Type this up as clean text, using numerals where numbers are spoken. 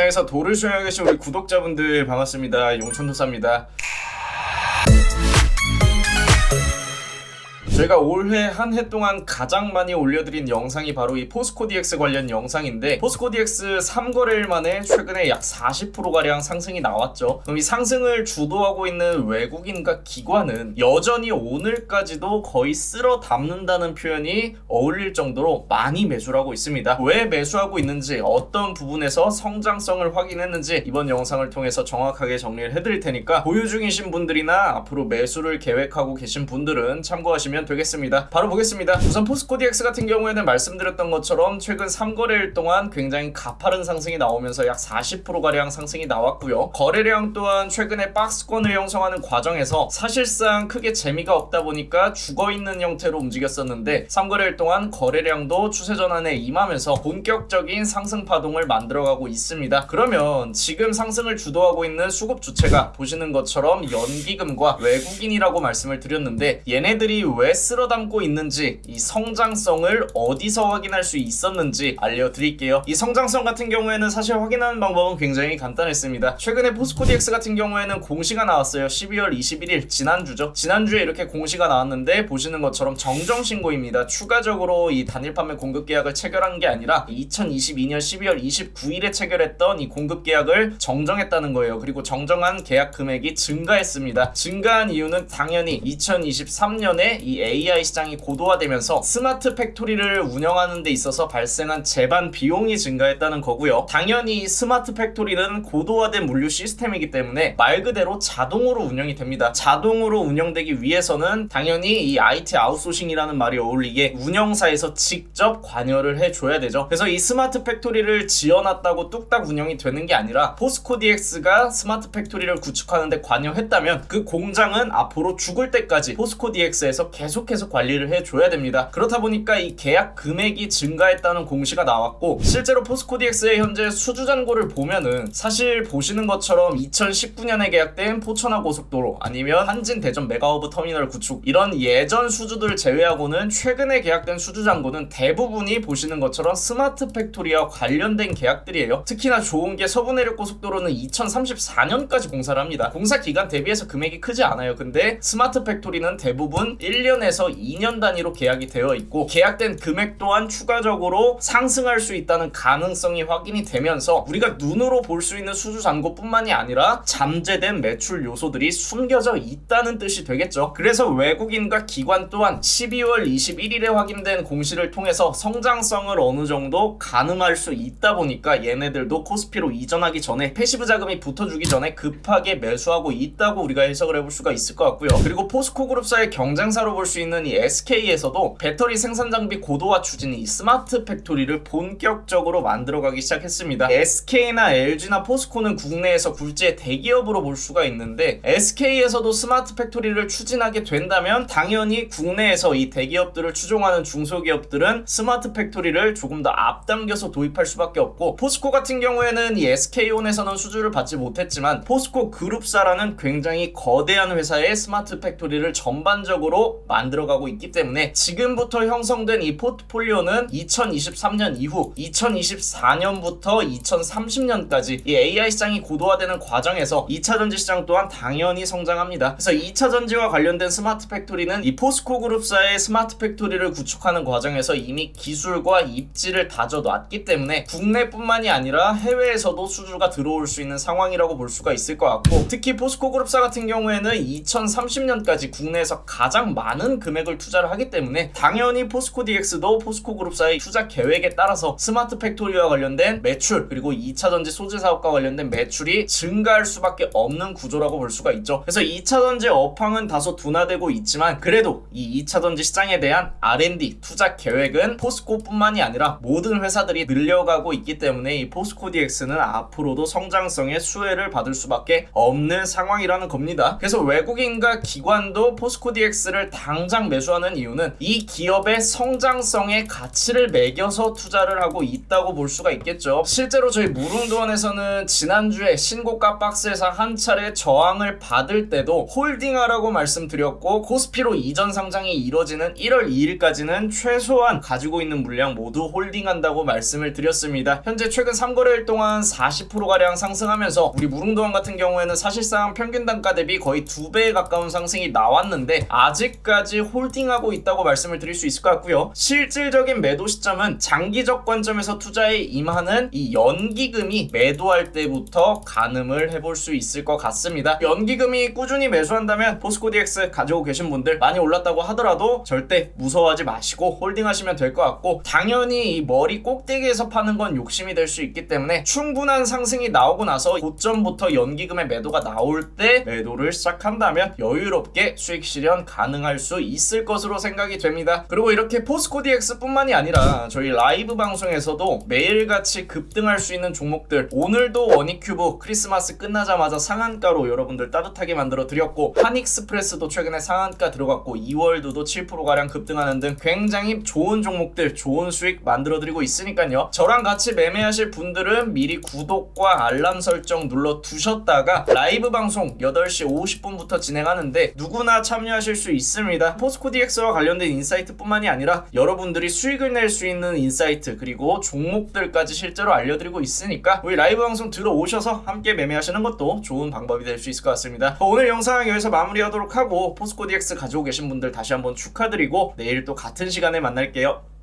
세상에서 도를 수행하고 계신 우리 구독자분들 반갑습니다. 용천도사입니다. 저희가 올해 한 해 동안 가장 많이 올려드린 영상이 바로 이 포스코 DX 관련 영상인데, 포스코 DX 3거래일 만에 최근에 약 40%가량 상승이 나왔죠. 그럼 이 상승을 주도하고 있는 외국인과 기관은 여전히 오늘까지도 거의 쓸어 담는다는 표현이 어울릴 정도로 많이 매수를 하고 있습니다. 왜 매수하고 있는지, 어떤 부분에서 성장성을 확인했는지 이번 영상을 통해서 정확하게 정리를 해드릴 테니까 보유 중이신 분들이나 앞으로 매수를 계획하고 계신 분들은 참고하시면 되겠습니다. 바로 보겠습니다. 우선 포스코 DX 같은 경우에는 말씀드렸던 것처럼 최근 3거래일 동안 굉장히 가파른 상승이 나오면서 약 40%가량 상승이 나왔고요. 거래량 또한 최근에 박스권을 형성하는 과정에서 사실상 크게 재미가 없다 보니까 죽어있는 형태로 움직였었는데, 3거래일 동안 거래량도 추세 전환에 임하면서 본격적인 상승 파동을 만들어가고 있습니다. 그러면 지금 상승을 주도하고 있는 수급 주체가 보시는 것처럼 연기금과 외국인이라고 말씀을 드렸는데, 얘네들이 왜 쓸어 담고 있는지, 이 성장성을 어디서 확인할 수 있었는지 알려드릴게요. 이 성장성 같은 경우에는 사실 확인하는 방법은 굉장히 간단했습니다. 최근에 포스코 DX 같은 경우에는 공시가 나왔어요. 12월 21일 지난주죠. 지난주에 이렇게 공시가 나왔는데 보시는 것처럼 정정 신고입니다. 추가적으로 이 단일 판매 공급 계약을 체결한 게 아니라 2022년 12월 29일에 체결했던 이 공급 계약을 정정했다는 거예요. 그리고 정정한 계약 금액이 증가했습니다. 증가한 이유는 당연히 2023년에 이 AI 시장이 고도화되면서 스마트 팩토리를 운영하는 데 있어서 발생한 제반 비용이 증가했다는 거고요. 당연히 스마트 팩토리는 고도화된 물류 시스템이기 때문에 말 그대로 자동으로 운영이 됩니다. 자동으로 운영되기 위해서는 당연히 이 IT 아웃소싱이라는 말이 어울리게 운영사에서 직접 관여를 해줘야 되죠. 그래서 이 스마트 팩토리를 지어놨다고 뚝딱 운영이 되는 게 아니라, 포스코 DX가 스마트 팩토리를 구축하는 데 관여했다면 그 공장은 앞으로 죽을 때까지 포스코 DX에서 계속해서 관리를 해줘야 됩니다. 그렇다 보니까 이 계약 금액이 증가했다는 공시가 나왔고, 실제로 포스코 DX의 현재 수주 잔고를 보면은 사실 보시는 것처럼 2019년에 계약된 포천화 고속도로, 아니면 한진 대전 메가허브 터미널 구축, 이런 예전 수주들 제외하고는 최근에 계약된 수주 잔고는 대부분이 보시는 것처럼 스마트 팩토리와 관련된 계약들이에요. 특히나 좋은 게 서부내륙 고속도로는 2034년까지 공사를 합니다. 공사 기간 대비해서 금액이 크지 않아요. 근데 스마트 팩토리는 대부분 1년에서 2년 단위로 계약이 되어 있고, 계약된 금액 또한 추가적으로 상승할 수 있다는 가능성이 확인이 되면서 우리가 눈으로 볼 수 있는 수주 잔고뿐만이 아니라 잠재된 매출 요소들이 숨겨져 있다는 뜻이 되겠죠. 그래서 외국인과 기관 또한 12월 21일에 확인된 공시를 통해서 성장성을 어느 정도 가늠할 수 있다 보니까 얘네들도 코스피로 이전하기 전에 패시브 자금이 붙어주기 전에 급하게 매수하고 있다고 우리가 해석을 해볼 수가 있을 것 같고요. 그리고 포스코 그룹사의 경쟁사로 볼 수 있는 이 SK에서도 배터리 생산 장비 고도화 추진이 스마트 팩토리를 본격적으로 만들어가기 시작했습니다. SK나 LG나 포스코는 국내에서 굴지의 대기업으로 볼 수가 있는데, SK에서도 스마트 팩토리를 추진하게 된다면 당연히 국내에서 이 대기업들을 추종하는 중소기업들은 스마트 팩토리를 조금 더 앞당겨서 도입할 수밖에 없고, 포스코 같은 경우에는 이 SK온에서는 수주를 받지 못했지만 포스코 그룹사라는 굉장히 거대한 회사의 스마트 팩토리를 전반적으로 만들어가고 있기 때문에 지금부터 형성된 이 포트폴리오는 2023년 이후 2024년부터 2030년까지 이 AI 시장이 고도화되는 과정에서 2차전지 시장 또한 당연히 성장합니다. 그래서 2차전지와 관련된 스마트 팩토리는 이 포스코 그룹사의 스마트 팩토리를 구축하는 과정에서 이미 기술과 입지를 다져놨기 때문에 국내뿐만이 아니라 해외에서도 수주가 들어올 수 있는 상황이라고 볼 수가 있을 것 같고, 특히 포스코 그룹사 같은 경우에는 2030년까지 국내에서 가장 많은 금액을 투자를 하기 때문에 당연히 포스코 DX도 포스코 그룹사의 투자 계획에 따라서 스마트 팩토리와 관련된 매출, 그리고 2차전지 소재 사업과 관련된 매출이 증가할 수밖에 없는 구조라고 볼 수가 있죠. 그래서 2차전지 업황은 다소 둔화되고 있지만, 그래도 이 2차전지 시장에 대한 R&D 투자 계획은 포스코뿐만이 아니라 모든 회사들이 늘려가고 있기 때문에 이 포스코 DX는 앞으로도 성장성의 수혜를 받을 수밖에 없는 상황이라는 겁니다. 그래서 외국인과 기관도 포스코 DX를 당연히 당장 매수하는 이유는 이 기업의 성장성에 가치를 매겨서 투자를 하고 있다고 볼 수가 있겠죠. 실제로 저희 무릉도원에서는 지난주에 신고가 박스에서 한 차례 저항을 받을 때도 홀딩하라고 말씀드렸고, 코스피로 이전 상장이 이뤄지는 1월 2일까지는 최소한 가지고 있는 물량 모두 홀딩한다고 말씀을 드렸습니다. 현재 최근 3거래일 동안 40%가량 상승하면서 우리 무릉도원 같은 경우에는 사실상 평균 단가 대비 거의 2배에 가까운 상승이 나왔는데 아직까지 홀딩하고 있다고 말씀을 드릴 수 있을 것 같고요. 실질적인 매도 시점은 장기적 관점에서 투자에 임하는 이 연기금이 매도할 때부터 가늠을 해볼 수 있을 것 같습니다. 연기금이 꾸준히 매수한다면 포스코 DX 가지고 계신 분들 많이 올랐다고 하더라도 절대 무서워하지 마시고 홀딩하시면 될 것 같고, 당연히 이 머리 꼭대기에서 파는 건 욕심이 될 수 있기 때문에 충분한 상승이 나오고 나서 고점부터 연기금의 매도가 나올 때 매도를 시작한다면 여유롭게 수익 실현 가능할 수 있을 것으로 생각이 됩니다. 그리고 이렇게 포스코 DX 뿐만이 아니라 저희 라이브 방송에서도 매일같이 급등할 수 있는 종목들, 오늘도 원익큐브 크리스마스 끝나자마자 상한가로 여러분들 따뜻하게 만들어 드렸고, 한익스프레스도 최근에 상한가 들어갔고 2월도도 7%가량 급등하는 등 굉장히 좋은 종목들, 좋은 수익 만들어 드리고 있으니까요. 저랑 같이 매매하실 분들은 미리 구독과 알람 설정 눌러 두셨다가 라이브 방송 8시 50분부터 진행하는데 누구나 참여하실 수 있습니다. 포스코 DX와 관련된 인사이트 뿐만이 아니라 여러분들이 수익을 낼 수 있는 인사이트, 그리고 종목들까지 실제로 알려드리고 있으니까 우리 라이브 방송 들어오셔서 함께 매매하시는 것도 좋은 방법이 될 수 있을 것 같습니다. 오늘 영상 여기서 마무리하도록 하고, 포스코 DX 가지고 계신 분들 다시 한번 축하드리고 내일 또 같은 시간에 만날게요.